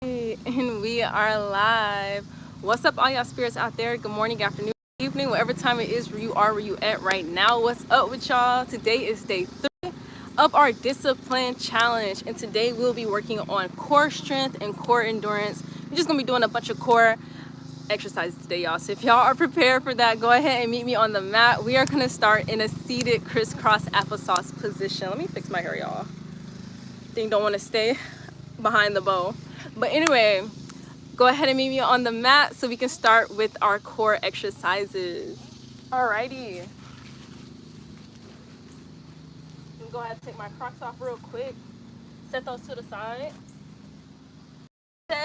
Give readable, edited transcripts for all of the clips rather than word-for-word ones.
And we are live. What's up, all y'all spirits out there? Good morning, afternoon, evening, whatever time it is where you at right now. What's up with y'all? Today is day 3 of our discipline challenge, and today we'll be working on core strength and core endurance. We're just gonna be doing a bunch of core exercises today, y'all. So if y'all are prepared for that, go ahead and meet me on the mat. We are gonna start in a seated crisscross applesauce position. Let me fix my hair, y'all. Thing don't want to stay behind the bow. But anyway, go ahead and meet me on the mat so we can start with our core exercises. Alrighty. Go ahead and take my Crocs off real quick. Set those to the side.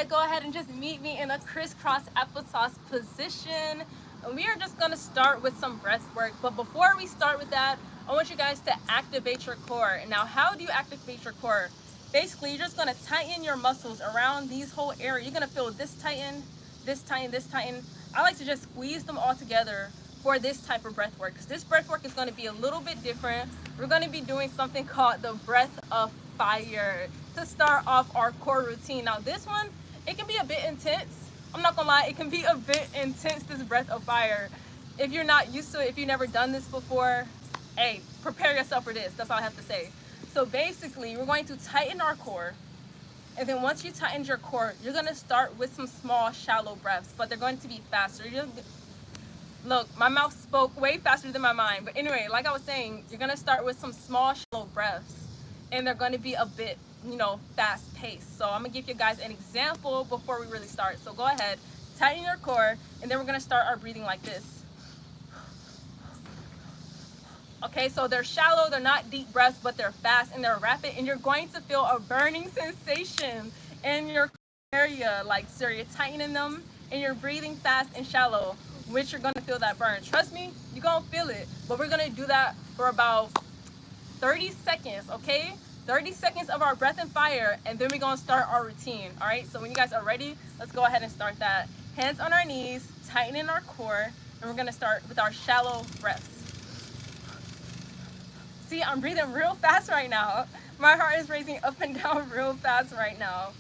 Go ahead and just meet me in a crisscross applesauce position. And we are just going to start with some breath work. But before we start with that, I want you guys to activate your core. Now, how do you activate your core? Basically, you're just going to tighten your muscles around these whole area. You're going to feel this tighten, this tighten, this tighten. I like to just squeeze them all together for this type of breath work, because this breath work is going to be a little bit different. We're going to be doing something called the breath of fire to start off our core routine. Now, this one, it can be a bit intense. I'm not gonna lie, it can be a bit intense, this breath of fire. If you're not used to it, if you've never done this before, hey, prepare yourself for this. That's all I have to say. So basically, we're going to tighten our core. And then once you tighten your core, you're gonna start with some small, shallow breaths, but they're going to be faster. Look, my mouth spoke way faster than my mind. But anyway, like I was saying, you're gonna start with some small, shallow breaths, and they're gonna be a bit, fast paced. So I'm gonna give you guys an example before we really start. So go ahead, tighten your core, and then we're gonna start our breathing like this. Okay, so they're shallow, they're not deep breaths, but they're fast and they're rapid, and you're going to feel a burning sensation in your area. Like, so you're tightening them and you're breathing fast and shallow, which you're gonna feel that burn. Trust me, you're gonna feel it. But we're gonna do that for about 30 seconds, okay? 30 seconds of our breath and fire, and then we're gonna start our routine. All right, so when you guys are ready, let's go ahead and start that. Hands on our knees, tightening our core, and we're gonna start with our shallow breaths. See, I'm breathing real fast right now. My heart is racing up and down real fast right now.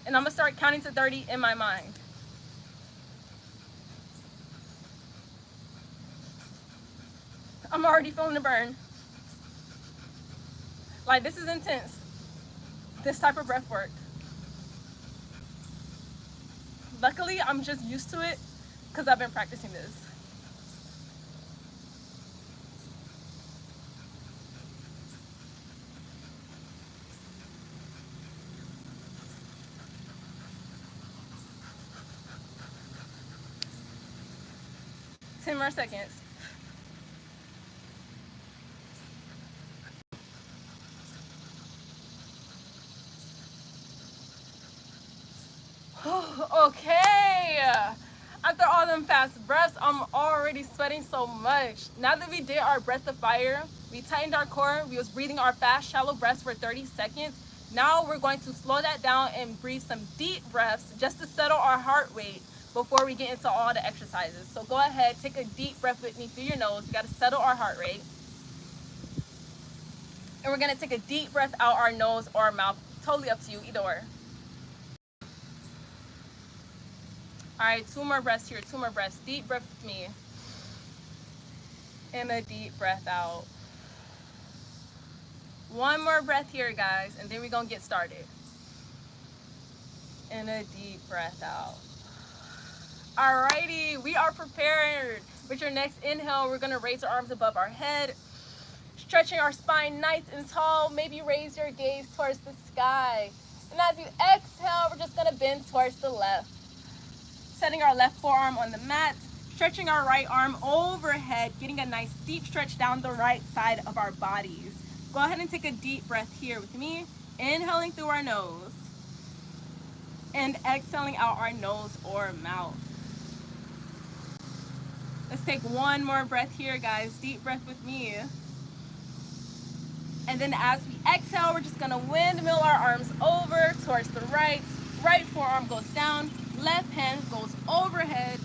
And I'm gonna start counting to 30 in my mind. I'm already feeling the burn. Like, this is intense, this type of breath work. Luckily, I'm just used to it because I've been practicing this. Ten more seconds. Okay, after all them fast breaths, I'm already sweating so much. Now that we did our breath of fire, we tightened our core, we was breathing our fast, shallow breaths for 30 seconds. Now we're going to slow that down and breathe some deep breaths just to settle our heart rate before we get into all the exercises. So go ahead, take a deep breath with me through your nose. We got to settle our heart rate. And we're going to take a deep breath out our nose or our mouth. Totally up to you, either or. All right, 2 more breaths here, 2 more breaths. Deep breath with me. And a deep breath out. 1 more breath here, guys, and then we're gonna get started. And a deep breath out. Alrighty, we are prepared. With your next inhale, we're gonna raise our arms above our head, stretching our spine nice and tall. Maybe raise your gaze towards the sky. And as you exhale, we're just gonna bend towards the left. Setting our left forearm on the mat, stretching our right arm overhead, getting a nice deep stretch down the right side of our bodies. Go ahead and take a deep breath here with me, inhaling through our nose and exhaling out our nose or mouth. Let's take 1 more breath here, guys. Deep breath with me. And then as we exhale, we're just gonna windmill our arms over towards the right. Right forearm goes down, left hand goes overhead,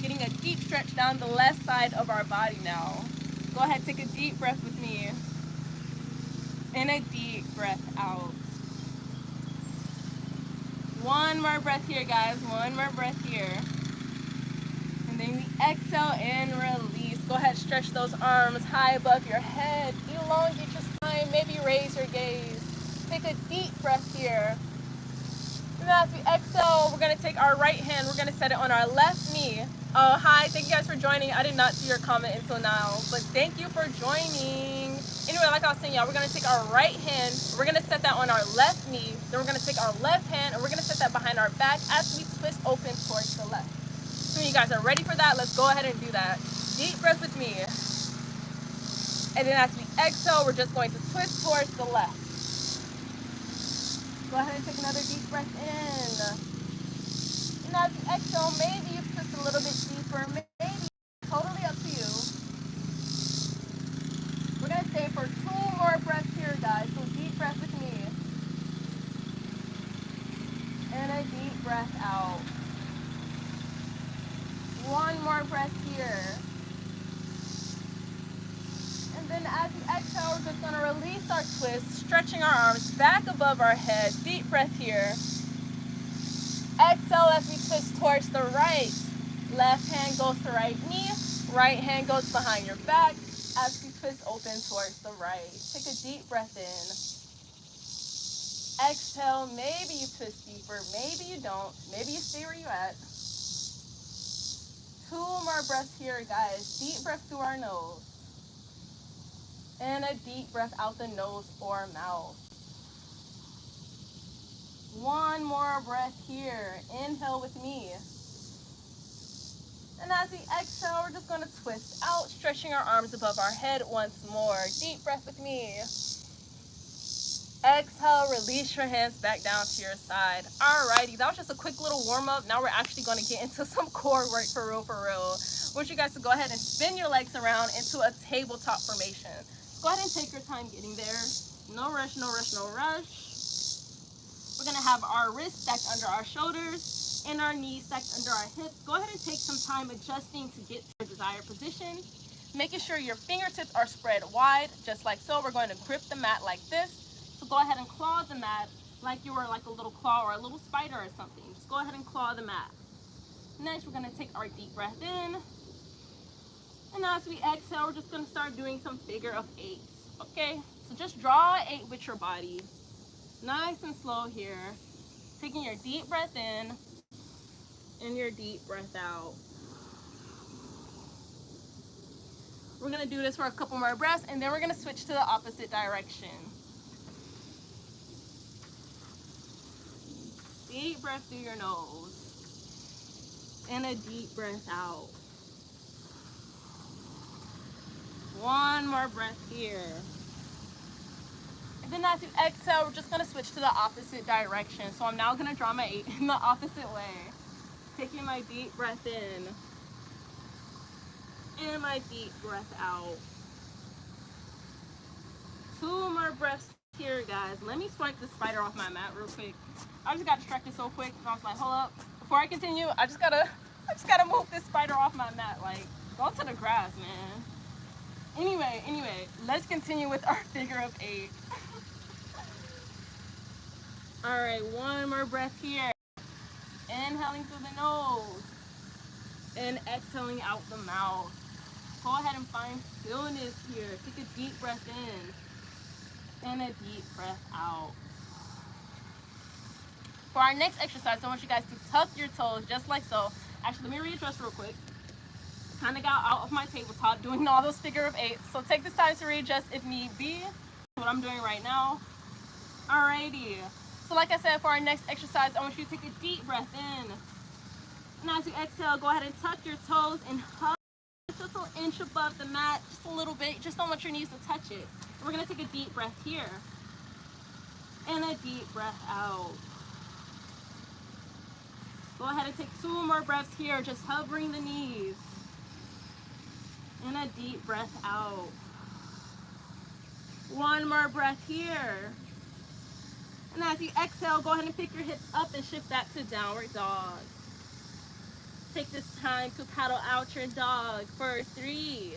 getting a deep stretch down the left side of our body now. Go ahead, take a deep breath with me. And a deep breath out. One more breath here, guys. One more breath here. And then we exhale and release. Go ahead, stretch those arms high above your head. Elongate your spine. Maybe raise your gaze. Take a deep breath here. And as we exhale, we're going to take our right hand. We're going to set it on our left knee. Oh, hi. Thank you guys for joining. I did not see your comment until now, but thank you for joining. Anyway, like I was saying, y'all, we're going to take our right hand. We're going to set that on our left knee. Then we're going to take our left hand, and we're going to set that behind our back as we twist open towards the left. So when you guys are ready for that, let's go ahead and do that. Deep breath with me. And then as we exhale, we're just going to twist towards the left. Go ahead and take another deep breath in. And as you exhale, maybe you twist a little bit deeper. Maybe, totally up to you. We're going to stay for 2 more breaths here, guys. So deep breath with me. And a deep breath out. 1 more breath here. And then as you exhale, we're just going to release our twist, stretching our arms back above our head. Deep breath here. Exhale as we twist towards the right. Left hand goes to right knee. Right hand goes behind your back as we twist open towards the right. Take a deep breath in. Exhale, maybe you twist deeper, maybe you don't. Maybe you stay where you're at. 2 more breaths here, guys. Deep breath through our nose. And a deep breath out the nose or mouth. 1 more breath here. Inhale with me. And as we exhale, we're just going to twist out, stretching our arms above our head once more. Deep breath with me. Exhale, release your hands back down to your side. Alrighty, that was just a quick little warm up. Now we're actually going to get into some core work for real, for real. I want you guys to go ahead and spin your legs around into a tabletop formation. Go ahead and take your time getting there. No rush, no rush, no rush. We're going to have our wrists stacked under our shoulders and our knees stacked under our hips. Go ahead and take some time adjusting to get to your desired position. Making sure your fingertips are spread wide, just like so. We're going to grip the mat like this. So go ahead and claw the mat like you were like a little claw or a little spider or something. Just go ahead and claw the mat. Next, we're going to take our deep breath in. And as we exhale, we're just going to start doing some figure of 8s. Okay? So just draw 8 with your body. Nice and slow here. Taking your deep breath in and your deep breath out. We're going to do this for a couple more breaths, and then we're going to switch to the opposite direction. Deep breath through your nose. And a deep breath out. 1 more breath here. And then as you exhale, we're just going to switch to the opposite direction. So I'm now going to draw my 8 in the opposite way. Taking my deep breath in. And my deep breath out. 2 more breaths here, guys. Let me swipe the spider off my mat real quick. I just got distracted so quick. I was like, hold up. Before I continue, I just gotta move this spider off my mat. Like, go to the grass, man. Anyway, let's continue with our figure of 8. All right, 1 more breath here. Inhaling through the nose and exhaling out the mouth. Go ahead and find stillness here. Take a deep breath in and a deep breath out. For our next exercise, I want you guys to tuck your toes just like so. Actually, let me readjust real quick. Kind of got out of my tabletop doing all those figure of 8. So take this time to readjust if need be. What I'm doing right now. Alrighty. So like I said, for our next exercise, I want you to take a deep breath in. And as you exhale, go ahead and tuck your toes and hug just an inch above the mat, just a little bit. Just don't want your knees to touch it. We're going to take a deep breath here. And a deep breath out. Go ahead and take 2 more breaths here, just hovering the knees. And a deep breath out. 1 more breath here. And as you exhale, go ahead and pick your hips up and shift that to downward dog. Take this time to paddle out your dog for 3,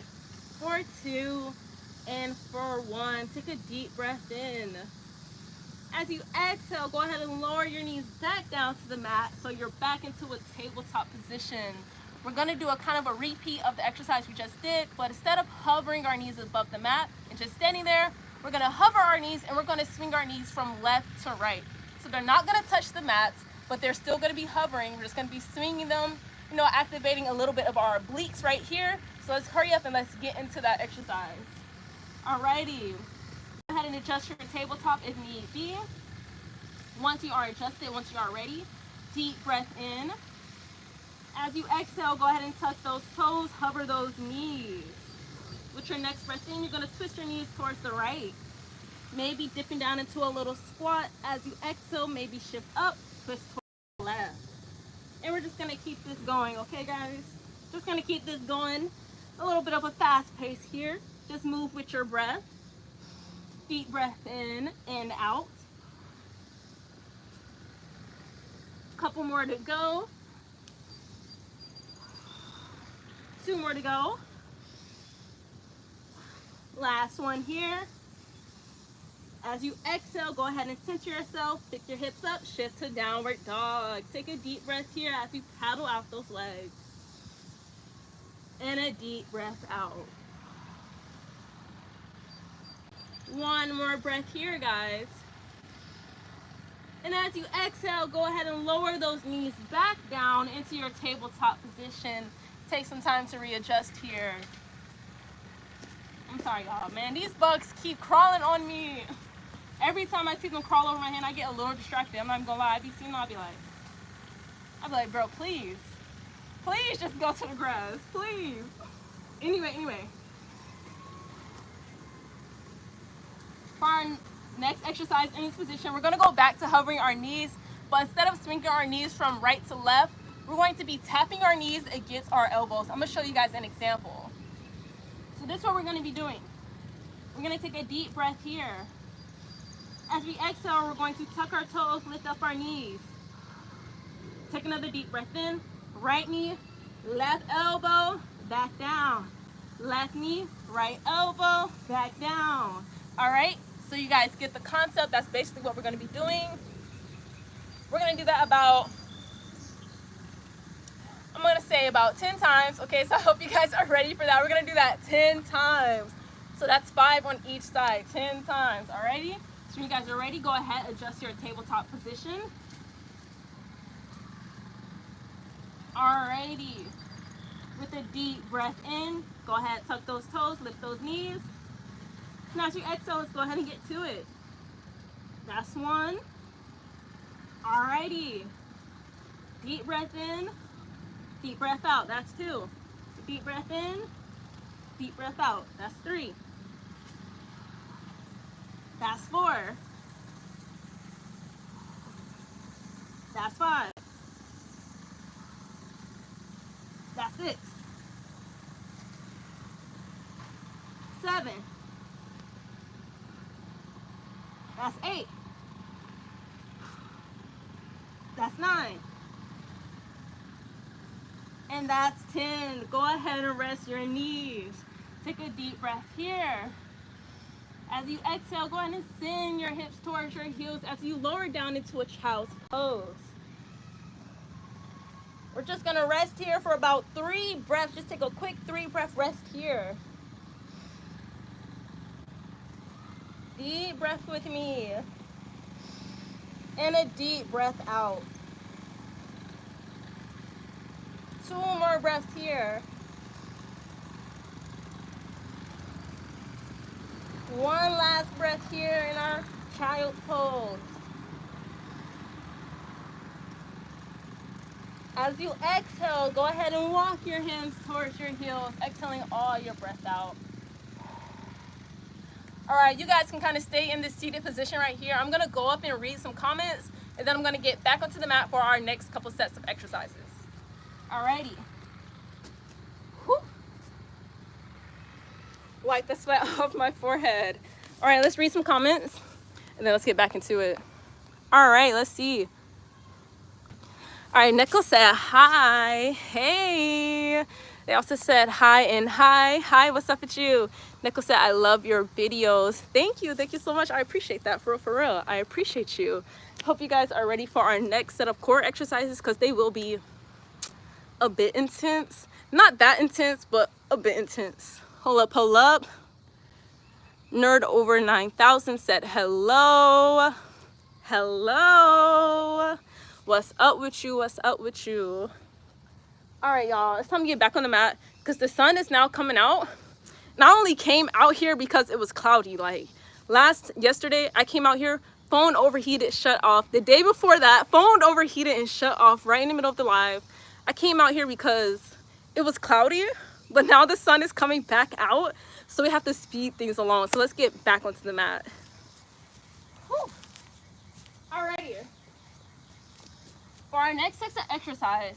for 2, and for 1. Take a deep breath in. As you exhale, go ahead and lower your knees back down to the mat so you're back into a tabletop position. We're gonna do a kind of a repeat of the exercise we just did, but instead of hovering our knees above the mat and just standing there, we're gonna hover our knees and we're gonna swing our knees from left to right. So they're not gonna touch the mats, but they're still gonna be hovering. We're just gonna be swinging them, you know, activating a little bit of our obliques right here. So let's hurry up and let's get into that exercise. Alrighty, go ahead and adjust your tabletop if need be. Once you are adjusted, once you are ready, deep breath in. As you exhale, go ahead and tuck those toes, hover those knees. With your next breath in, you're gonna twist your knees towards the right. Maybe dipping down into a little squat. As you exhale, maybe shift up, twist towards the left. And we're just gonna keep this going, okay guys? Just gonna keep this going. A little bit of a fast pace here. Just move with your breath. Deep breath in and out. Couple more to go. 2 more to go. Last one here. As you exhale, go ahead and center yourself, pick your hips up, shift to downward dog. Take a deep breath here as you paddle out those legs. And a deep breath out. One more breath here, guys. And as you exhale, go ahead and lower those knees back down into your tabletop position. Take some time to readjust here. I'm sorry, y'all, man. These bugs keep crawling on me. Every time I see them crawl over my hand, I get a little distracted. I'm not even gonna lie. I be seeing them, I'll be like, bro, please just go to the grass, please. Anyway. For our next exercise in this position, we're gonna go back to hovering our knees, but instead of swinging our knees from right to left, we're going to be tapping our knees against our elbows. I'm gonna show you guys an example. So this is what we're gonna be doing. We're gonna take a deep breath here. As we exhale, we're going to tuck our toes, lift up our knees. Take another deep breath in. Right knee, left elbow, back down. Left knee, right elbow, back down. All right, so you guys get the concept. That's basically what we're gonna be doing. We're gonna do that about, I'm gonna say about 10 times. Okay, so I hope you guys are ready for that. We're gonna do that 10 times. So that's 5 on each side, 10 times, alrighty? So when you guys are ready, go ahead, adjust your tabletop position. Alrighty, with a deep breath in, go ahead, tuck those toes, lift those knees. Now as you exhale, let's go ahead and get to it. That's 1. Alrighty, deep breath in, deep breath out, that's 2. Deep breath in, deep breath out, that's 3. That's 4. That's 5. That's 6. 7. That's 8. That's 9. And that's 10. Go ahead and rest your knees. Take a deep breath here. As you exhale, go ahead and send your hips towards your heels as you lower down into a child's pose. We're just gonna rest here for about 3 breaths. Just take a quick 3-breath rest here. Deep breath with me. And a deep breath out. 2 more breaths here. 1 last breath here in our child's pose. As you exhale, go ahead and walk your hands towards your heels, exhaling all your breath out. All right, you guys can kind of stay in this seated position right here. I'm gonna go up and read some comments, and then I'm gonna get back onto the mat for our next couple sets of exercises. Alrighty. Whew. Wipe the sweat off my forehead. All right, let's read some comments, and then let's get back into it. All right, let's see. All right, Nicole said, hi, hey. They also said hi and hi. Hi, what's up with you? Nicole said, I love your videos. Thank you so much. I appreciate that, for real. I appreciate you. Hope you guys are ready for our next set of core exercises, because they will be a bit intense. Not that intense, but a bit intense. Hold up. Nerd over 9,000 said hello. Hello. What's up with you? What's up with you? All right, y'all, it's time to get back on the mat, because the sun is now coming out. Not only came out here because it was cloudy, like yesterday I came out here, phone overheated, shut off. The day before that, phone overheated and shut off right in the middle of the live. I came out here because it was cloudy, but now the sun is coming back out, so we have to speed things along. So let's get back onto the mat. Whew. Alrighty. For our next exercise,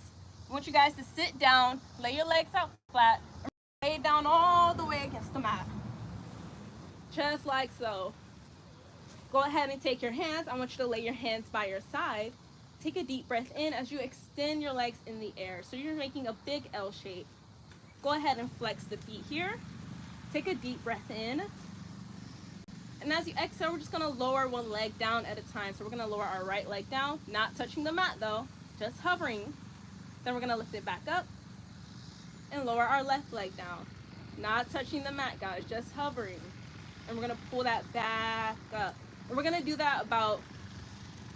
I want you guys to sit down, lay your legs out flat, and lay down all the way against the mat. Just like so. Go ahead and take your hands. I want you to lay your hands by your side. Take a deep breath in as you extend your legs in the air. So you're making a big L shape. Go ahead and flex the feet here. Take a deep breath in. And as you exhale, we're just gonna lower one leg down at a time. So we're gonna lower our right leg down, not touching the mat though, just hovering. Then we're gonna lift it back up and lower our left leg down. Not touching the mat, guys, just hovering. And we're gonna pull that back up. And we're gonna do that about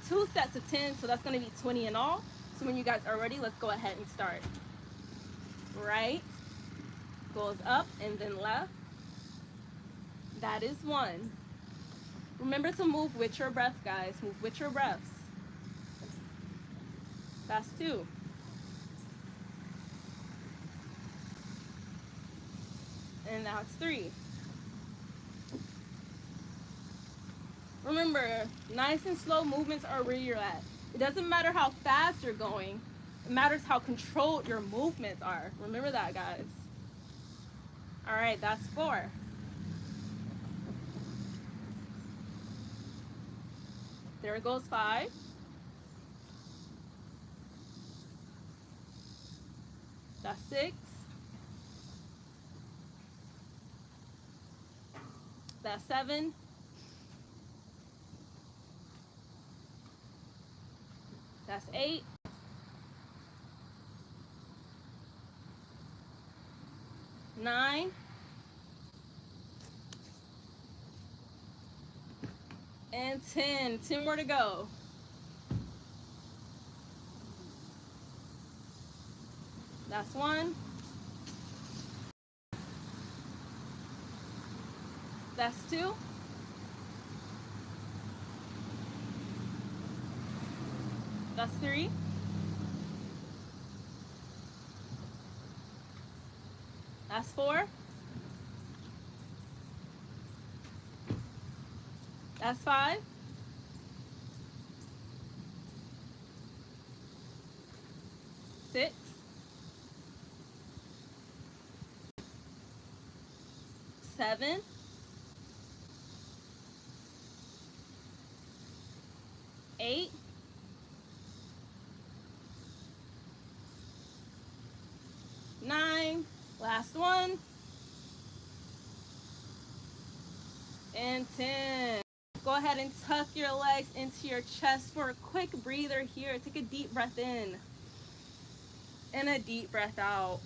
2 sets of 10, so that's gonna be 20 in all. So when you guys are ready, let's go ahead and start. Right goes up and then left. That is 1. Remember to move with your breath, guys. Move with your breaths. That's 2. And now it's 3. Remember, nice and slow movements are where you're at. It doesn't matter how fast you're going. It matters how controlled your movements are. Remember that, guys. All right, that's 4. There goes 5. That's 6. That's 7. That's 8. Nine. And 10. 10 more to go. That's 1. That's 2. That's 3. That's 4. That's 5. Six. 7. 8. 9. Last one. And 10. Go ahead and tuck your legs into your chest for a quick breather here. Take a deep breath in and a deep breath out.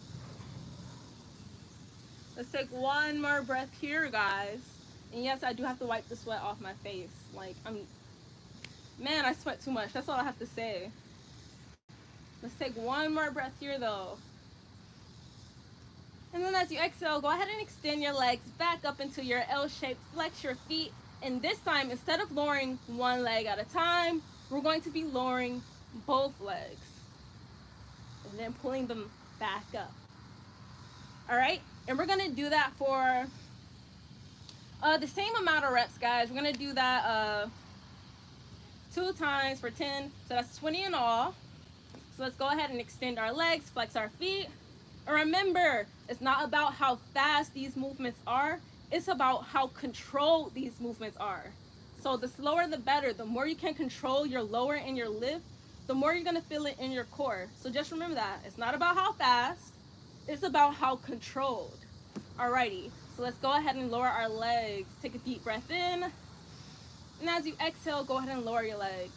Let's take one more breath here, guys. And yes, I do have to wipe the sweat off my face. Like, man, I sweat too much. That's all I have to say. Let's take one more breath here, though. And then as you exhale, go ahead and extend your legs back up into your L shape. Flex your feet. And this time, instead of lowering one leg at a time, we're going to be lowering both legs. And then pulling them back up. All right? And we're going to do that for the same amount of reps, guys. We're going to do that 2 times for 10. So that's 20 in all. So let's go ahead and extend our legs, flex our feet. And remember, it's not about how fast these movements are. It's about how controlled these movements are. So the slower the better. The more you can control your lower and your lift, the more you're going to feel it in your core. So just remember that. It's not about how fast. It's about how controlled. Alrighty, so let's go ahead and lower our legs. Take a deep breath in. And as you exhale, go ahead and lower your legs.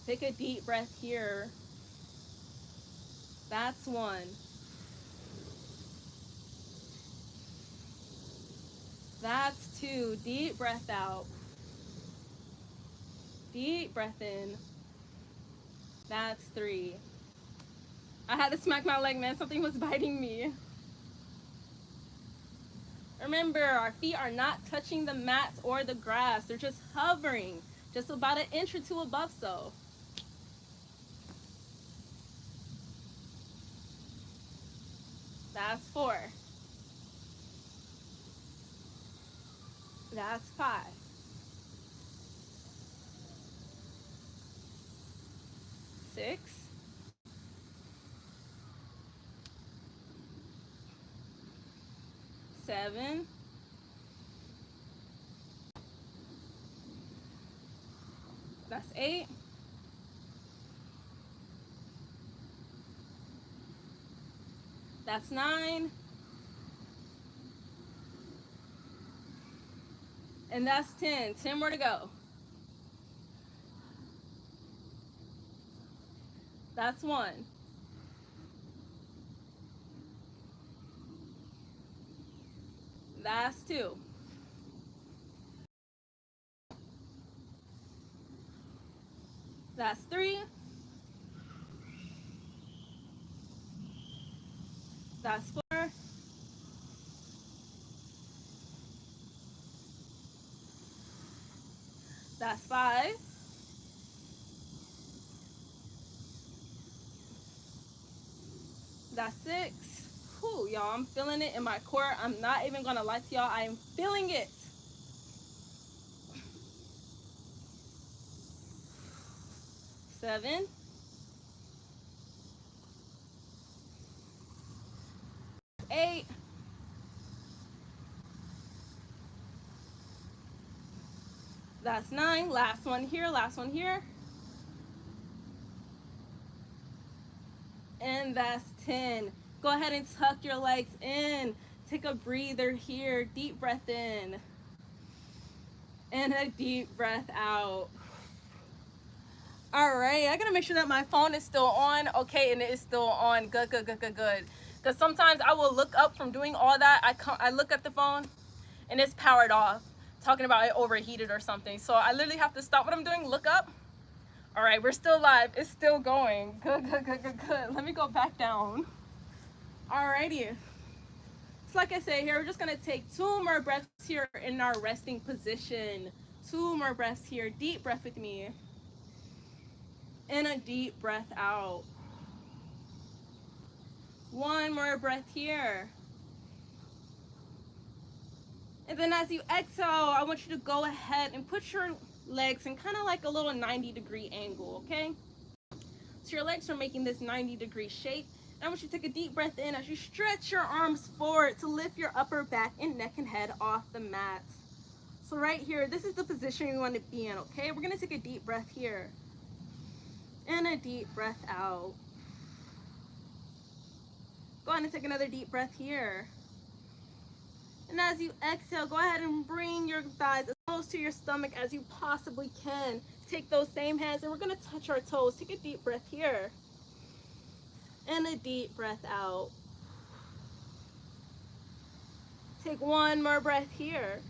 Take a deep breath here. That's one. That's two. Deep breath out. Deep breath in. That's three. I had to smack my leg, man. Something was biting me. Remember, our feet are not touching the mat or the grass. They're just hovering, just about an inch or two above so. That's four. That's five. Six. Seven. That's eight. That's nine. And that's 10. 10 more to go. That's one. That's two. That's three. That's four. That's five. That's six. Whew, y'all, I'm feeling it in my core. I'm not even gonna lie to y'all. I am feeling it. Seven. Eight. That's nine. Last one here. Last one here. And that's 10. Go ahead and tuck your legs in. Take a breather here. Deep breath in. And a deep breath out. All right, I gotta make sure that my phone is still on. Okay, and it is still on. Good, good, good, good, good. Because sometimes I will look up from doing all that. I look at the phone and it's powered off, talking about it overheated or something. So I literally have to stop what I'm doing, look up. All right, we're still live. It's still going. Good, good, good, good, good. Let me go back down. Alrighty. So like I said here, we're just gonna take 2 more breaths here in our resting position. 2 more breaths here. Deep breath with me. And a deep breath out. 1 more breath here. And then as you exhale, I want you to go ahead and put your legs in kind of like a little 90-degree angle, okay? So your legs are making this 90-degree shape. And I want you to take a deep breath in as you stretch your arms forward to lift your upper back and neck and head off the mat. So right here, this is the position you want to be in, okay? We're gonna take a deep breath here. And a deep breath out. Go ahead and take another deep breath here. And as you exhale, go ahead and bring your thighs as close to your stomach as you possibly can. Take those same hands and we're gonna touch our toes. Take a deep breath here. And a deep breath out. Take 1 more breath here.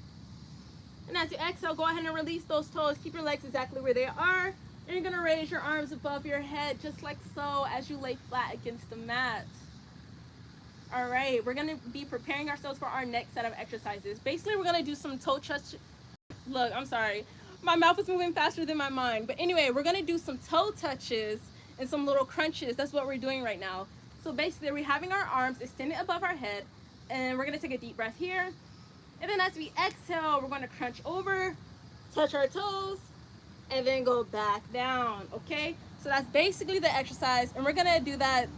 And as you exhale, go ahead and release those toes. Keep your legs exactly where they are. And you're gonna raise your arms above your head just like so as you lay flat against the mat. All right, we're gonna be preparing ourselves for our next set of exercises. Basically, we're gonna do some toe touch. Look, I'm sorry. My mouth is moving faster than my mind. But anyway, we're gonna do some toe touches and some little crunches. That's what we're doing right now. So basically, we're having our arms extended above our head, and we're gonna take a deep breath here. And then as we exhale, we're gonna crunch over, touch our toes, and then go back down, okay? So that's basically the exercise, and we're gonna do that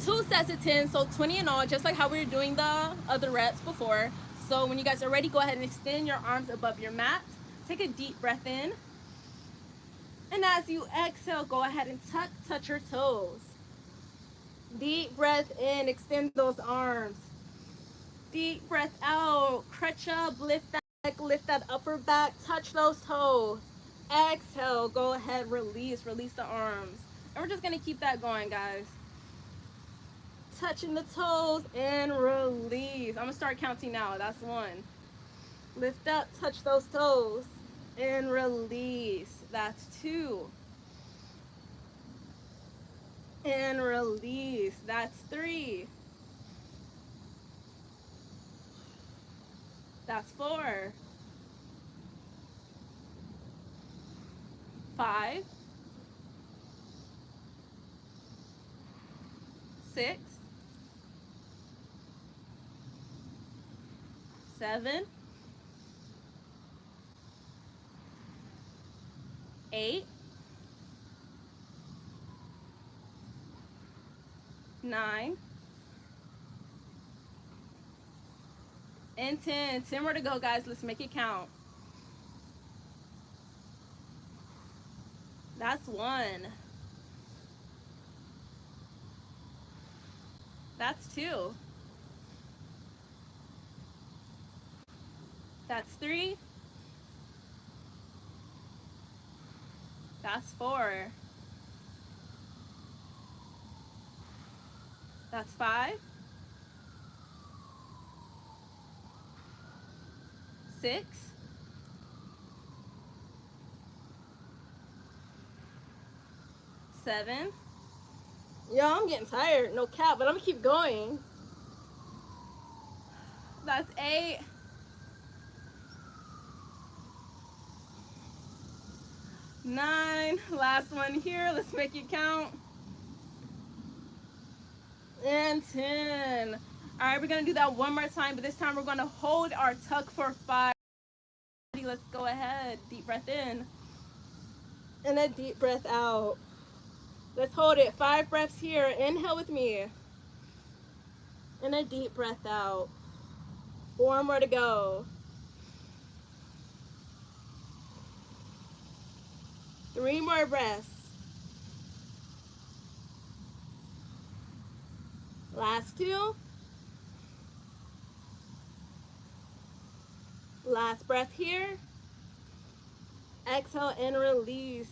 2 sets of 10, so 20 in all, just like how we were doing the other reps before. So when you guys are ready, go ahead and extend your arms above your mat. Take a deep breath in. And as you exhale, go ahead and touch your toes. Deep breath in, extend those arms. Deep breath out, crutch up, lift that neck, lift that upper back, touch those toes. Exhale, go ahead, release the arms. And we're just gonna keep that going, guys. Touching the toes and release. I'm gonna start counting now. That's 1. Lift up, touch those toes and release. That's 2. And release. That's 3. That's 4. 5. 6. 7. 8. 9. And 10. 10 more to go, guys. Let's make it count. That's 1. That's 2. That's 3. That's 4. That's 5. 6. 7. Yo, I'm getting tired. No cap, but I'm gonna keep going. That's 8. 9. Last one here. Let's make it count. And 10. All right, we're gonna do that one more time, but this time we're gonna hold our tuck for 5. Let's go ahead. Deep breath in. And a deep breath out. Let's hold it. 5 breaths here. Inhale with me. And a deep breath out. 4 more to go. 3 more breaths. Last 2. Last breath here. Exhale and release.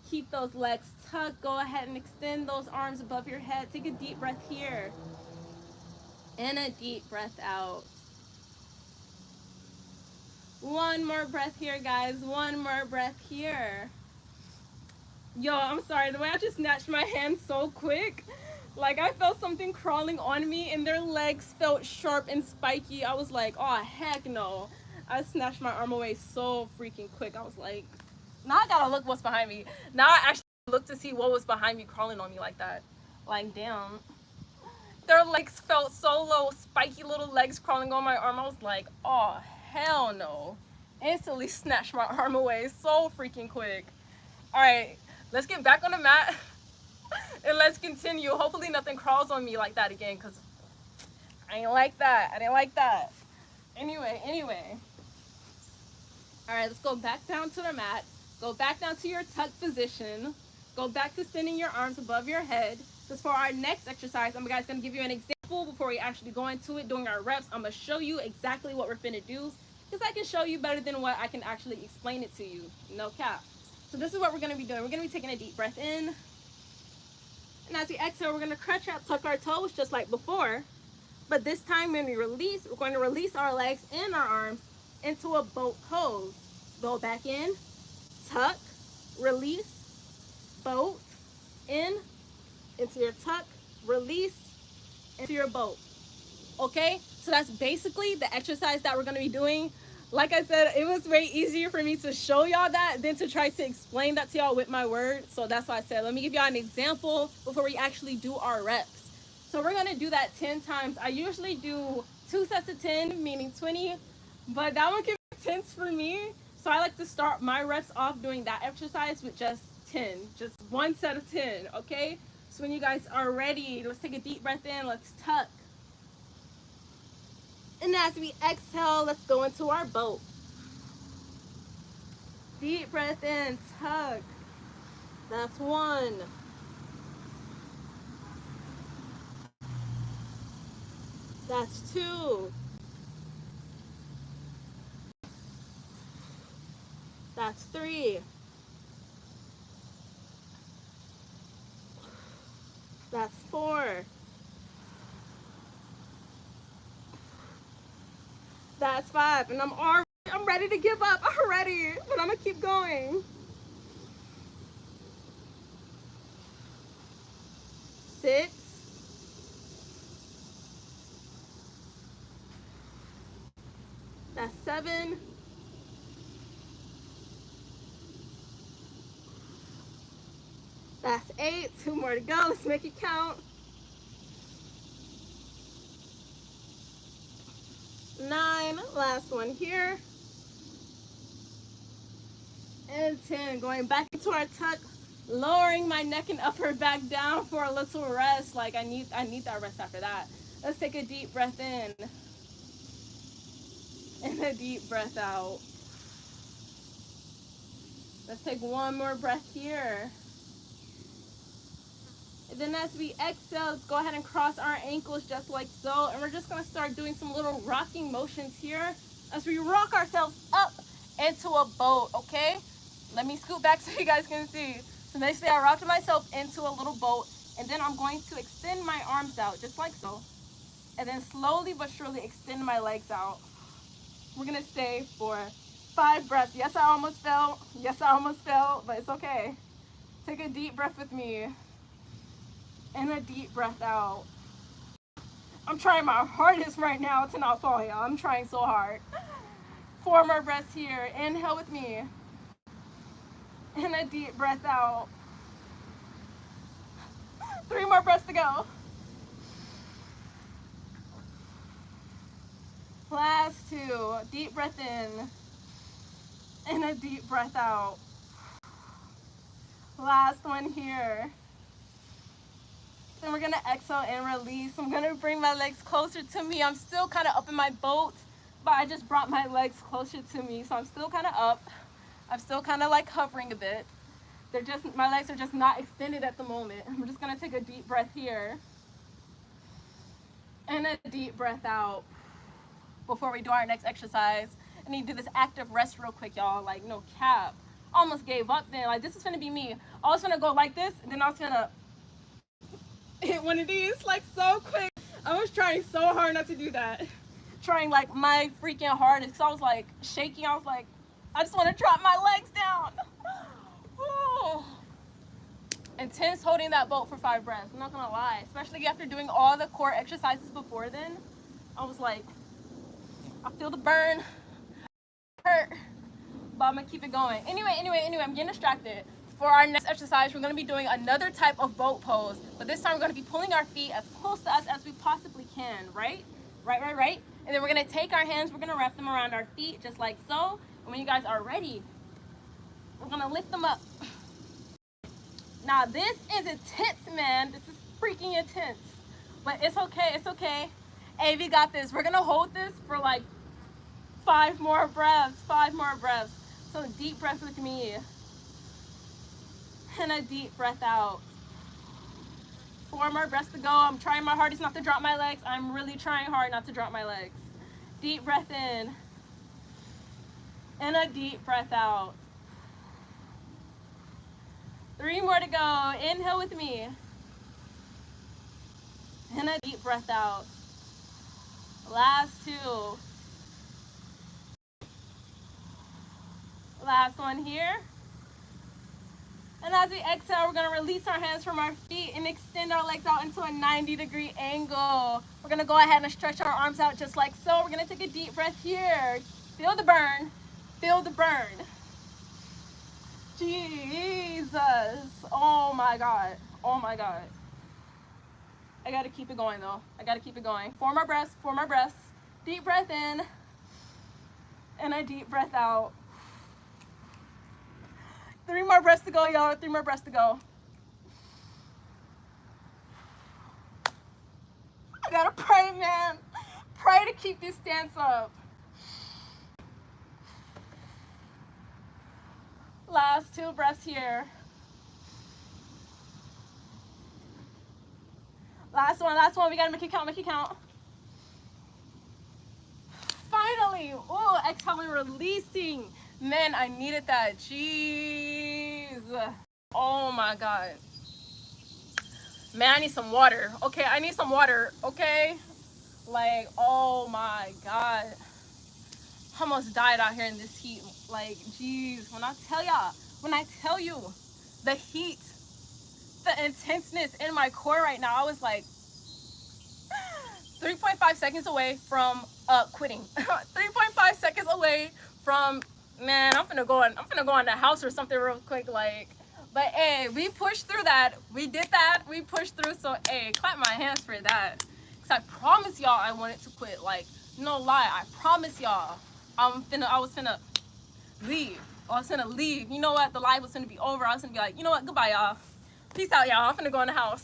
Keep those legs tucked. Go ahead and extend those arms above your head. Take a deep breath here. And a deep breath out. 1 more breath here, guys. 1 more breath here. Yo, I'm sorry. The way I just snatched my hand so quick. Like, I felt something crawling on me and their legs felt sharp and spiky. I was like, oh, heck no. I snatched my arm away so freaking quick. I was like, now I gotta look what's behind me. Now I actually looked to see what was behind me crawling on me like that. Like, damn. Their legs felt so low, spiky little legs crawling on my arm. I was like, oh, hell no. Instantly snatched my arm away so freaking quick. All right, let's get back on the mat and let's continue. Hopefully nothing crawls on me like that again, because I ain't like that. I didn't like that. Anyway. All right, let's go back down to the mat. Go back down to your tuck position. Go back to extending your arms above your head. Because for our next exercise, I'm guys going to give you an example before we actually go into it. During our reps, I'm going to show you exactly what we're finna do, because I can show you better than what I can actually explain it to you. No cap. So this is what we're going to be doing. We're going to be taking a deep breath in. And as we exhale, we're going to crunch out, tuck our toes just like before. But this time when we release, we're going to release our legs and our arms into a boat pose. Go back in, tuck, release, boat, in, into your tuck, release, into your boat. Okay, so that's basically the exercise that we're going to be doing. Like I said, it was way easier for me to show y'all that than to try to explain that to y'all with my words. So that's why I said, let me give y'all an example before we actually do our reps. So we're going to do that 10 times. I usually do 2 sets of 10, meaning 20, but that one can be tense for me. So I like to start my reps off doing that exercise with just 10, just 1 set of 10, okay? So when you guys are ready, let's take a deep breath in, let's tuck. And as we exhale, let's go into our boat. Deep breath in, tuck. That's 1. That's 2. That's 3. That's 4. That's 5. And I'm ready to give up. I'm ready, but I'm gonna keep going. 6. That's 7. That's 8. 2 more to go. Let's make it count. 9. Last one here. And 10. Going back into our tuck, lowering my neck and upper back down for a little rest. Like I need that rest after that. Let's take a deep breath in and a deep breath out. Let's take one more breath here. And then as we exhale, let's go ahead and cross our ankles just like so. And we're just gonna start doing some little rocking motions here as we rock ourselves up into a boat, okay? Let me scoot back so you guys can see. So basically I rocked myself into a little boat, and then I'm going to extend my arms out just like so. And then slowly but surely extend my legs out. We're gonna stay for 5 breaths. Yes, I almost fell. Yes, I almost fell, but it's okay. Take a deep breath with me. And a deep breath out. I'm trying my hardest right now to not fall, y'all. I'm trying so hard. 4 more breaths here. Inhale with me. And a deep breath out. 3 more breaths to go. Last 2. Deep breath in. And a deep breath out. Last one here. Then we're gonna exhale and release. I'm gonna bring my legs closer to me. I'm still kind of up in my boat, but I just brought my legs closer to me. So I'm still kind of up. I'm still kind of like hovering a bit. My legs are just not extended at the moment. I'm just gonna take a deep breath here. And a deep breath out before we do our next exercise. I need to do this active rest real quick, y'all. Like, no cap. Almost gave up then. Like, this is gonna be me. I was gonna go like this, and then I was gonna hit one of these like so quick. I was trying so hard not to do that. Trying like my freaking hardest. So I was like shaking. I was like, I just want to drop my legs down. Woo. Intense holding that boat for 5 breaths. I'm not gonna lie. Especially after doing all the core exercises before then. I was like, I feel the burn. Hurt. But I'm gonna keep it going. Anyway, I'm getting distracted. For our next exercise, we're going to be doing another type of boat pose, but this time we're going to be pulling our feet as close to us as we possibly can, right? Right. And then we're going to take our hands, we're going to wrap them around our feet just like so. And when you guys are ready, we're going to lift them up. Now this is intense, man. This is freaking intense, but it's okay. Hey, we got this. We're going to hold this for like 5 more breaths. So deep breath with me. And a deep breath out. 4 more breaths to go. I'm trying my hardest not to drop my legs. I'm really trying hard not to drop my legs. Deep breath in. And a deep breath out. 3 more to go. Inhale with me. And a deep breath out. Last 2. Last one here. And as we exhale, we're going to release our hands from our feet and extend our legs out into a 90-degree angle. We're going to go ahead and stretch our arms out just like so. We're going to take a deep breath here. Feel the burn. Jesus. Oh my God. I got to keep it going though. 4 more breaths. Deep breath in. And a deep breath out. 3 more breaths to go, y'all. 3 more breaths to go. I gotta pray, man. Pray to keep this stance up. Last 2 breaths here. Last one. We gotta make it count. exhaling. Oh, exhaling, releasing. Man, I needed that. Jeez. Oh my God. Man, I need some water. Okay, I need some water. Okay. Like, oh my God. I almost died out here in this heat. Like, jeez. When I tell you the heat, the intenseness in my core right now, I was like 3.5 seconds away from quitting. 3.5 seconds away from, man, I'm finna go in the house or something real quick. Like, but hey, we pushed through that. We did that. We pushed through. So hey, clap my hands for that. Cause I promise y'all I wanted to quit. Like, no lie, I promise y'all I was finna leave. I was finna leave. You know what? The live was finna be over. I was gonna be like, you know what? Goodbye, y'all. Peace out, y'all. I'm finna go in the house.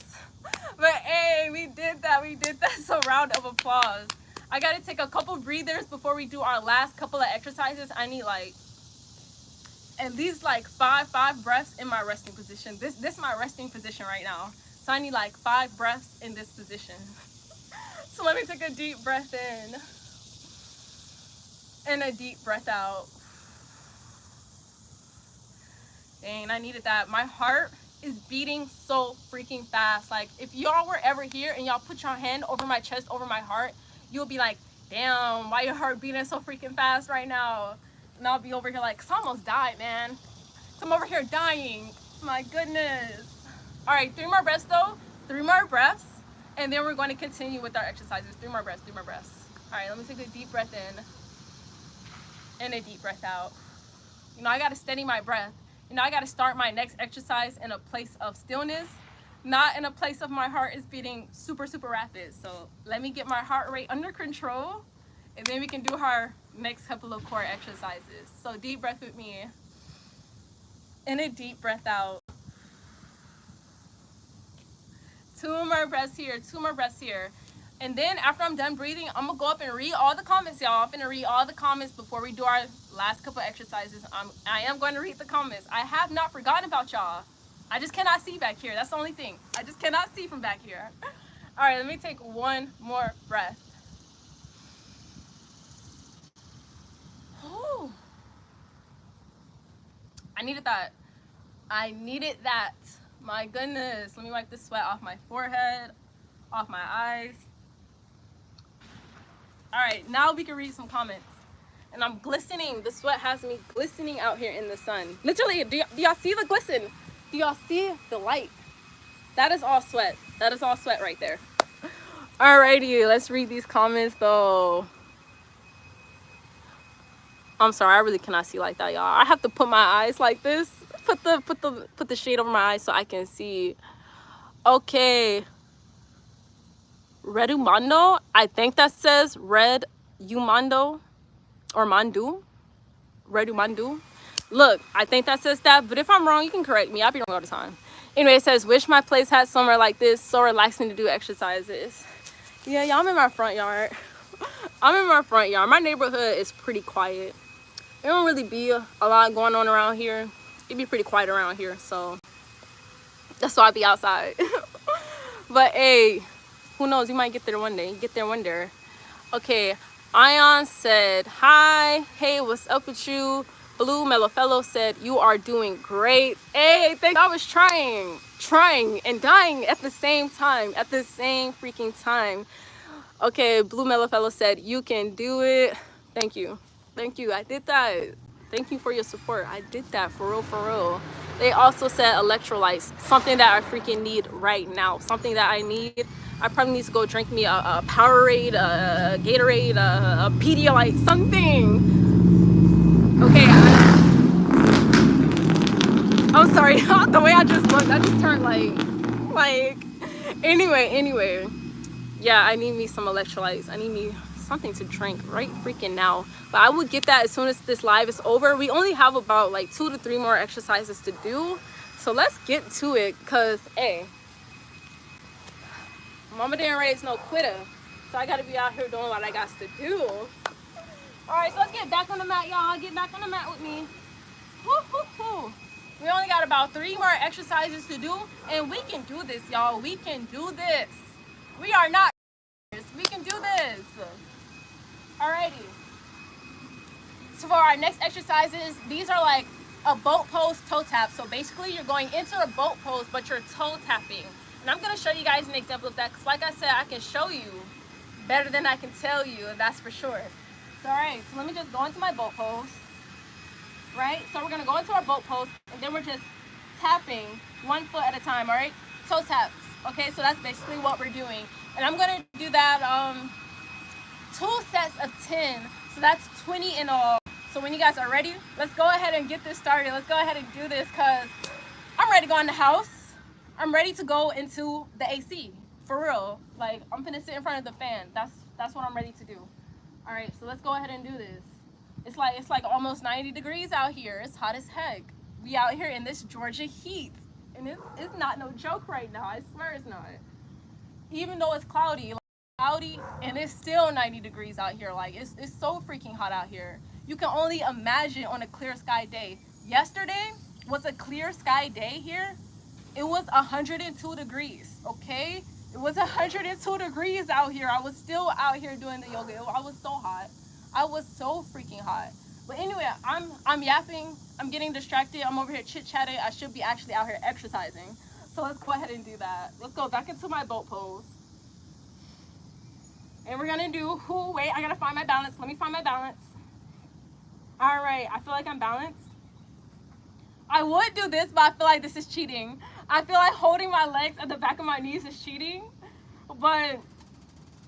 But hey, we did that. We did that. So round of applause. I gotta take a couple breathers before we do our last couple of exercises. I need like at least like five breaths in my resting position. This is my resting position right now. So I need like 5 breaths in this position. So let me take a deep breath in and a deep breath out. Dang, I needed that. My heart is beating so freaking fast. Like, if y'all were ever here and y'all put your hand over my chest, over my heart, you'll be like, damn, why your heart beating so freaking fast right now? And I'll be over here like, 'cause I almost died, man. I'm over here dying. My goodness. All right, 3 more breaths though. 3 more breaths. And then we're going to continue with our exercises. 3 more breaths, 3 more breaths. All right, let me take a deep breath in and a deep breath out. You know, I got to steady my breath. You know, I got to start my next exercise in a place of stillness, not in a place of my heart is beating super, super rapid. So let me get my heart rate under control, and then we can do our next couple of core exercises. So deep breath with me, and a deep breath out. 2 more breaths here, 2 more breaths here. And then after I'm done breathing, I'm gonna go up and read all the comments, y'all. I'm gonna read all the comments before we do our last couple exercises. I am going to read the comments. I have not forgotten about y'all. I just cannot see back here. That's the only thing. I just cannot see from back here. All right, let me take 1 more breath. Whew. I needed that. I needed that. My goodness. Let me wipe the sweat off my forehead, off my eyes. All right, now we can read some comments. And I'm glistening. The sweat has me glistening out here in the sun. Literally, do y'all see the glisten? Do y'all see the light? That is all sweat. That is all sweat right there. Alrighty, let's read these comments though. I'm sorry, I really cannot see like that, y'all. I have to put my eyes like this. Put the shade over my eyes so I can see. Okay. Redumando, I think that says Red Umando or Mandu. Redumandu. Look, I think that says that, but if I'm wrong, you can correct me. I'll be wrong all the time. Anyway, it says, wish my place had somewhere like this, so relaxing to do exercises. Yeah, y'all, I'm in my front yard. I'm in my front yard. My neighborhood is pretty quiet. There don't really be a lot going on around here. It'd be pretty quiet around here, so that's why I be outside. But hey, who knows? You might get there one day. Get there one day. Okay, Ion said, hi. Hey, what's up with you? Blue Mellow Fellow said, you are doing great. Hey, thank I was trying and dying at the same time. At the same freaking time. Okay, Blue Mellow Fellow said, you can do it. Thank you. Thank you. I did that. Thank you for your support. I did that for real, for real. They also said electrolytes, something that I freaking need right now. Something that I need. I probably need to go drink me a Powerade, a Gatorade, a Pedialyte, something. Okay. I'm sorry. The way I just looked, I just turned like. Anyway. Yeah, I need me some electrolytes. I need me something to drink right freaking now. But I will get that as soon as this live is over. We only have about like 2 to 3 more exercises to do. So let's get to it, because hey, mama didn't raise no quitter. So I gotta be out here doing what I got to do. Alright, so let's get back on the mat, y'all. Get back on the mat with me. Woo. We only got about 3 more exercises to do, and we can do this, y'all. We can do this. We are not. We can do this. Alrighty. So for our next exercises, these are like a boat pose toe tap. So basically you're going into a boat pose, but you're toe tapping. And I'm gonna show you guys an example of that, because like I said, I can show you better than I can tell you, that's for sure. So all right, so let me just go into my boat pose, right? So we're gonna go into our boat pose, and then we're just tapping one foot at a time, all right? Toe taps, okay? So that's basically what we're doing. And I'm gonna do that 2 sets of 10, so that's 20 in all. So when you guys are ready, let's go ahead and get this started. Let's go ahead and do this, because I'm ready to go in the house. I'm ready to go into the AC, for real. Like, I'm finna sit in front of the fan. That's what I'm ready to do. All right, so let's go ahead and do this. It's like almost 90 degrees out here. It's hot as heck. We out here in this Georgia heat, and it's not no joke right now. I swear it's not. Even though it's cloudy, and it's still 90 degrees out here. Like, it's so freaking hot out here. You can only imagine on a clear sky day. Yesterday was a clear sky day here. It was 102 degrees, okay? It was 102 degrees out here. I was still out here doing the yoga. I was so hot. I was so freaking hot. But anyway, I'm yapping. I'm getting distracted. I'm over here chit-chatting. I should be actually out here exercising. So let's go ahead and do that. Let's go back into my boat pose. And we're gonna do, wait, I gotta find my balance. Let me find my balance. All right, I feel like I'm balanced. I would do this, but I feel like this is cheating. I feel like holding my legs at the back of my knees is cheating. But,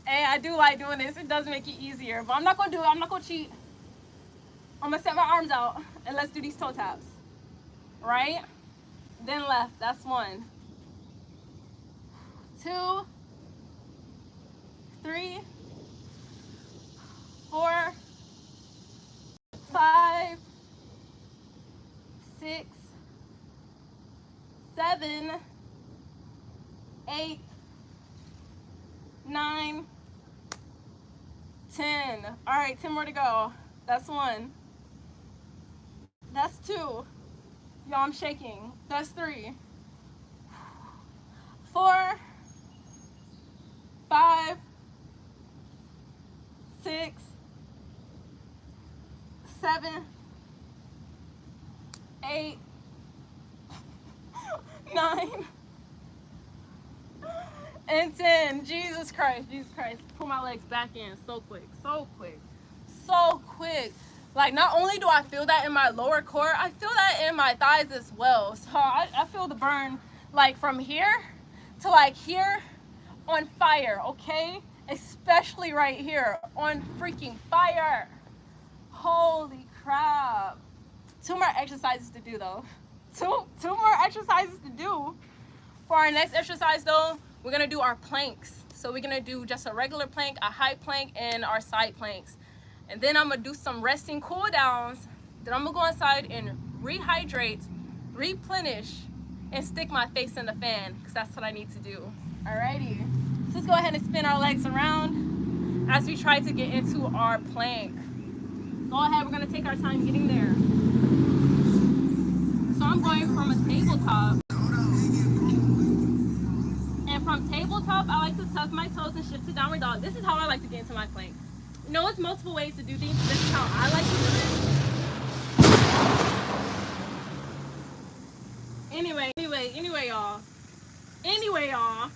hey, I do like doing this. It does make it easier. But I'm not gonna do it. I'm not gonna cheat. I'm gonna set my arms out and let's do these toe taps. Right? Then left. That's 1. 2. 3. 4. 5. 6. 7. 8. 9. 10. All right, 10 more to go. That's 1. That's 2. Y'all, I'm shaking. That's 3. 4. 5. 6. 7. 8. 9. And 10. Jesus Christ, Jesus Christ. Pull my legs back in so quick, so quick, so quick. Like, not only do I feel that in my lower core, I feel that in my thighs as well. So I feel the burn, like, from here to like here on fire, okay? Especially right here on freaking fire. Holy crap. 2 more exercises to do though. Two more exercises to do. For our next exercise though, we're gonna do our planks. So we're gonna do just a regular plank, a high plank, and our side planks. And then I'm gonna do some resting cool downs. Then I'm gonna go inside and rehydrate, replenish, and stick my face in the fan, because that's what I need to do. Alrighty, so let's go ahead and spin our legs around as we try to get into our plank. Go ahead, we're gonna take our time getting there. So I'm going from a tabletop. And from tabletop, I like to tuck my toes and shift to downward dog. This is how I like to get into my plank. You know, it's multiple ways to do things. This is how I like to do it. Anyway, y'all.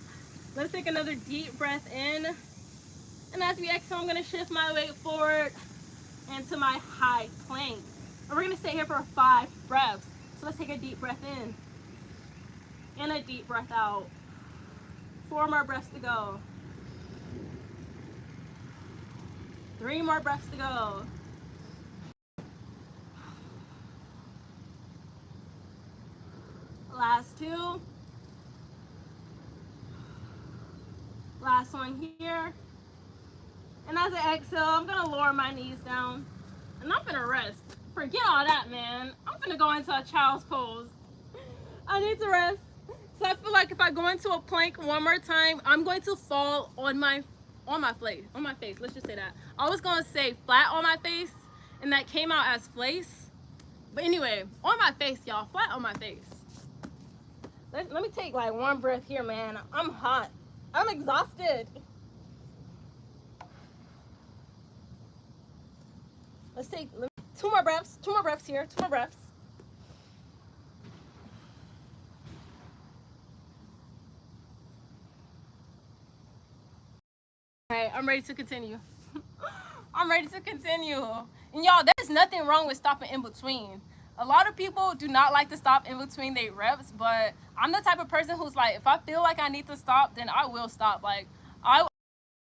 Let's take another deep breath in. And as we exhale, I'm gonna shift my weight forward into my high plank. And we're gonna stay here for 5 breaths. So let's take a deep breath in. And a deep breath out. 4 more breaths to go. 3 more breaths to go. Last 2. Last one here. And as I exhale, I'm gonna lower my knees down. And I'm gonna rest. Forget all that, man. I'm gonna go into a child's pose. I need to rest. So I feel like if I go into a plank one more time, I'm going to fall on my face. Let's just say that. I was gonna say flat on my face, and that came out as flace. But anyway, on my face, y'all, flat on my face. Let me take like 1 breath here, man. I'm hot. I'm exhausted. Let me Two more breaths here, 2 more breaths. All right, I'm ready to continue. I'm ready to continue. And y'all, there's nothing wrong with stopping in between. A lot of people do not like to stop in between their reps, but I'm the type of person who's like, if I feel like I need to stop, then I will stop. Like, I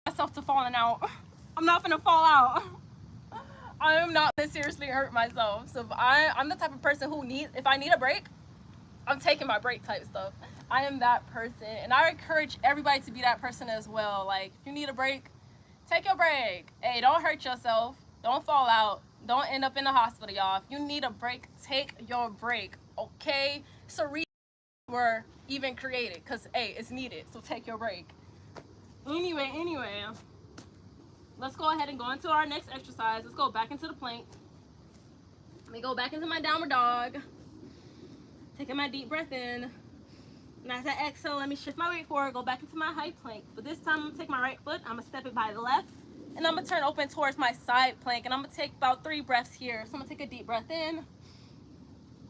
myself to falling out. I'm not gonna fall out. I am not gonna seriously hurt myself. So if I'm the type of person who if I need a break, I'm taking my break type stuff. I am that person, and I encourage everybody to be that person as well. Like, if you need a break, take your break. Hey, don't hurt yourself. Don't fall out. Don't end up in the hospital, y'all. If you need a break, take your break, okay? It's a reason we're even created, because, hey, it's needed, so take your break. Anyway, let's go ahead and go into our next exercise. Let's go back into the plank. Let me go back into my downward dog. Taking my deep breath in. And as I exhale, let me shift my weight forward, go back into my high plank. But this time, I'm going to take my right foot, I'm going to step it by the left, and I'm going to turn open towards my side plank, and I'm going to take about 3 breaths here. So I'm going to take a deep breath in,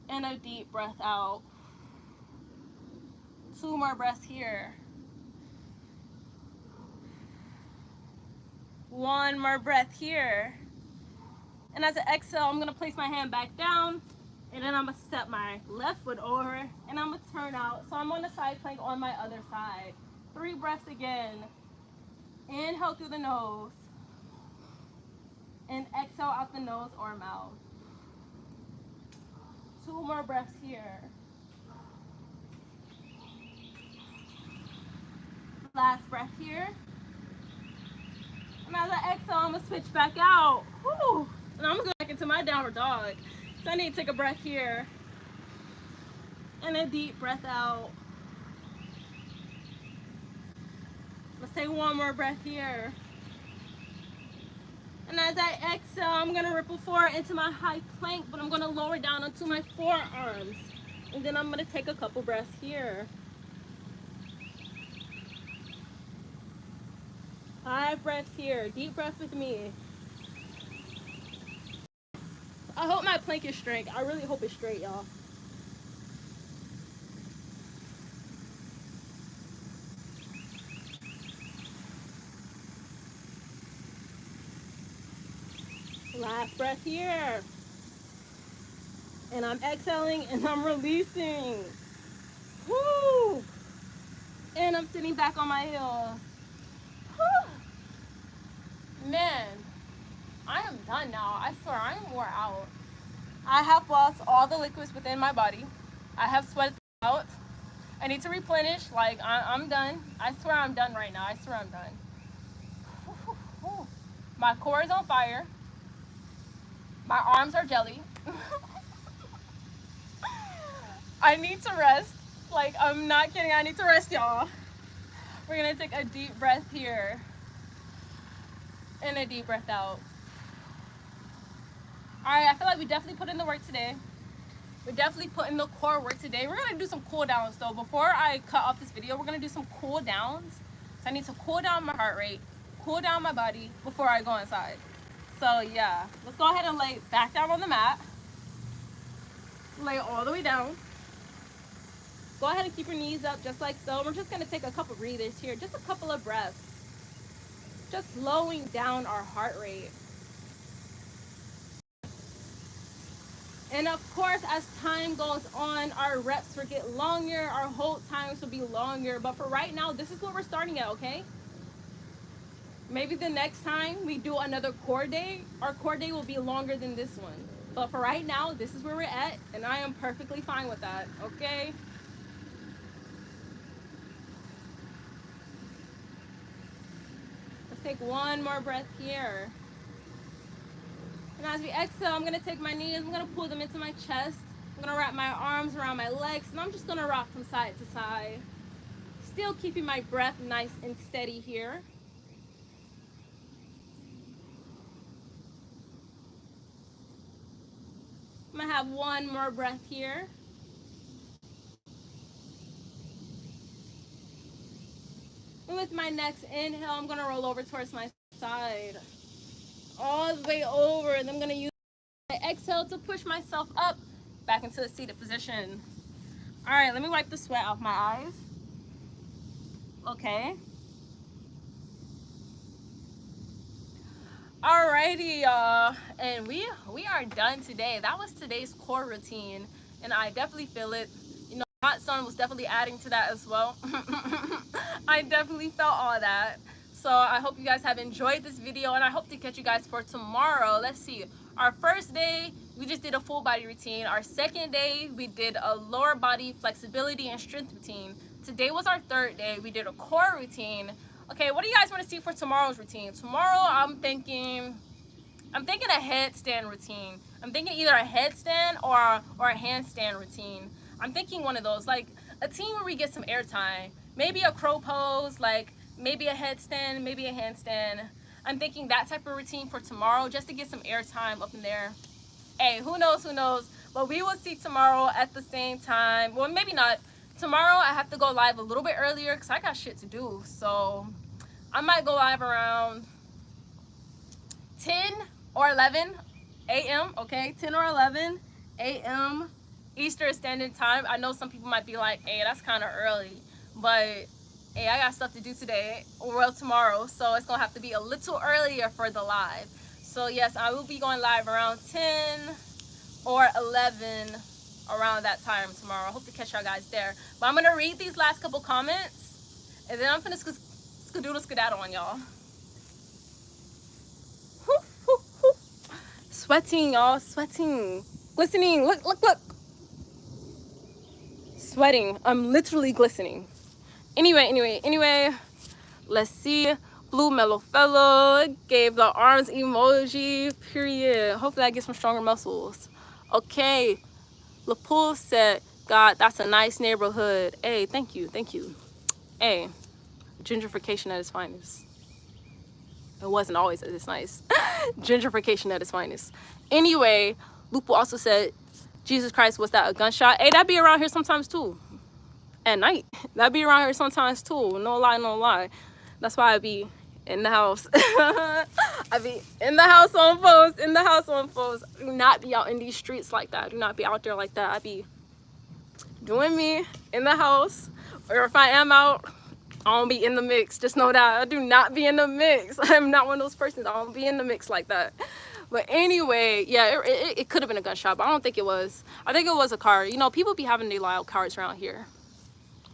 and a deep breath out. 2 more breaths here. 1 more breath here. And as I exhale, I'm going to place my hand back down, and then I'm going to step my left foot over, and I'm going to turn out. So I'm on the side plank on my other side. 3 breaths again. Inhale through the nose, and exhale out the nose or mouth. 2 more breaths here. Last breath here. And as I exhale, I'm going to switch back out. Woo! And I'm going to go back into my downward dog. So I need to take a breath here. And a deep breath out. Let's take 1 more breath here. And as I exhale, I'm going to ripple forward into my high plank, but I'm going to lower down onto my forearms. And then I'm going to take a couple breaths here. 5 breaths here. Deep breath with me. I hope my plank is straight. I really hope it's straight, y'all. Last breath here. And I'm exhaling and I'm releasing. Woo! And I'm sitting back on my heels. Woo! Man, I am done now. I swear, I am wore out. I have lost all the liquids within my body. I have sweated out. I need to replenish. Like, I'm done. I swear I'm done right now. I swear I'm done. My core is on fire. My arms are jelly. I need to rest. Like, I'm not kidding. I need to rest, y'all. We're going to take a deep breath here. And a deep breath out. Alright, I feel like we definitely put in the work today. We're definitely putting the core work today. We're going to do some cool downs, though. Before I cut off this video, we're going to do some cool downs. So I need to cool down my heart rate, cool down my body before I go inside. So, yeah. Let's go ahead and lay back down on the mat. Lay all the way down. Go ahead and keep your knees up just like so. We're just going to take a couple breathers here. Just a couple of breaths. Just slowing down our heart rate. And of course, as time goes on, our reps will get longer, our hold times will be longer. But for right now, this is what we're starting at, okay? Maybe the next time we do another core day, our core day will be longer than this one. But for right now, this is where we're at, and I am perfectly fine with that, okay? Let's take 1 more breath here. And as we exhale, I'm going to take my knees, I'm going to pull them into my chest. I'm going to wrap my arms around my legs, and I'm just going to rock from side to side. Still keeping my breath nice and steady here. I'm going to have 1 more breath here. And with my next inhale, I'm going to roll over towards my side. All the way over, and I'm going to use my exhale to push myself up back into the seated position. All right, let me wipe the sweat off my eyes. Okay. Alrighty, y'all, and we are done today. That was today's core routine, and I definitely feel it. You know, hot sun was definitely adding to that as well. I definitely felt all that. So I hope you guys have enjoyed this video, and I hope to catch you guys for tomorrow. Let's see. Our first day, we just did a full body routine. Our second day, we did a lower body flexibility and strength routine. Today was our third day. We did a core routine. Okay, what do you guys want to see for tomorrow's routine? Tomorrow, I'm thinking a headstand routine. I'm thinking either a headstand or a handstand routine. I'm thinking one of those, like a team where we get some airtime. Maybe a crow pose, like maybe a headstand, maybe a handstand. I'm thinking that type of routine for tomorrow, just to get some airtime up in there. Hey, who knows? But we will see tomorrow at the same time. Well, maybe not. Tomorrow I have to go live a little bit earlier because I got shit to do. So I might go live around 10 or 11 a.m. Okay, 10 or 11 a.m. Eastern Standard Time. I know some people might be like, hey, that's kind of early. But hey, I got stuff to do today, or tomorrow. So it's going to have to be a little earlier for the live. So yes, I will be going live around 10 or 11 around that time tomorrow. I hope to catch y'all guys there. But I'm gonna read these last couple comments, and then I'm gonna skedaddle on y'all. Sweating, y'all, sweating, glistening. Look. Sweating. I'm literally glistening. Anyway. Let's see. Blue Mellow Fellow gave the arms emoji. Period. Hopefully I get some stronger muscles. Okay. LaPool said, God, that's a nice neighborhood. Hey, thank you. Hey, gentrification at its finest. It wasn't always at its nice. Gentrification at its finest. Anyway, Lupo also said, Jesus Christ, was that a gunshot? Hey, that be around here sometimes too. At night. That be around here sometimes too. No lie. That's why I be in the house. I be in the house on post. Do not be out in these streets like that. Do not be out there like that. I be doing me in the house. Or if I am out, I don't be in the mix. Just know that I do not be in the mix. I'm not one of those persons. I don't be in the mix like that. But anyway, yeah, it could have been a gunshot, but I don't think it was. I think it was a car. You know, people be having their loud cars around here.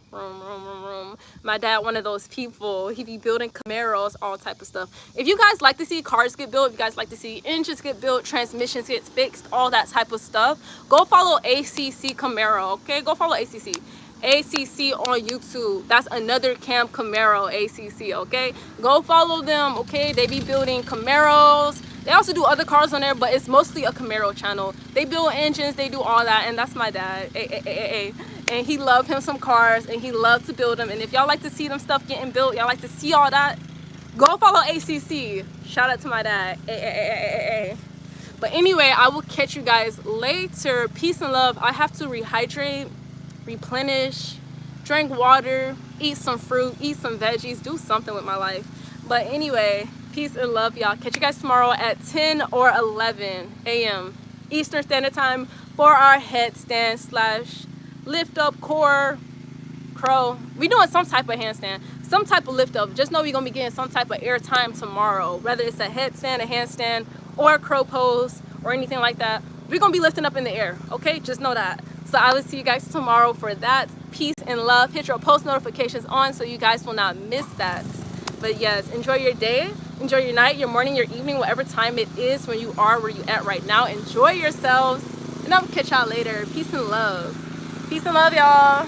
Room. My dad, one of those people, he be building Camaros, all type of stuff. If you guys like to see cars get built, if you guys like to see engines get built, transmissions get fixed, all that type of stuff, go follow ACC Camaro, okay? Go follow ACC on YouTube. That's another Cam Camaro ACC, okay? Go follow them, okay? They be building Camaros. They also do other cars on there, but it's mostly a Camaro channel. They build engines, they do all that, and that's my dad. And he loved him some cars, and he loved to build them. And if y'all like to see them stuff getting built, y'all like to see all that, go follow ACC. Shout out to my dad. But anyway, I will catch you guys later. Peace and love. I have to rehydrate, replenish, drink water, eat some fruit, eat some veggies, do something with my life. But anyway, peace and love, y'all. Catch you guys tomorrow at 10 or 11 a.m. Eastern Standard Time for our headstand / lift up core crow. We doing some type of handstand, some type of lift up. Just know we're gonna be getting some type of air time tomorrow, whether it's a headstand, a handstand, or a crow pose, or anything like that. We're gonna be lifting up in the air, okay? Just know that. So I will see you guys tomorrow for that. Peace and love. Hit your post notifications on so you guys will not miss that. But yes, enjoy your day, enjoy your night, your morning, your evening, whatever time it is when you are where you at right now. Enjoy yourselves, and I'll catch y'all later. Peace and love. Peace and love, y'all.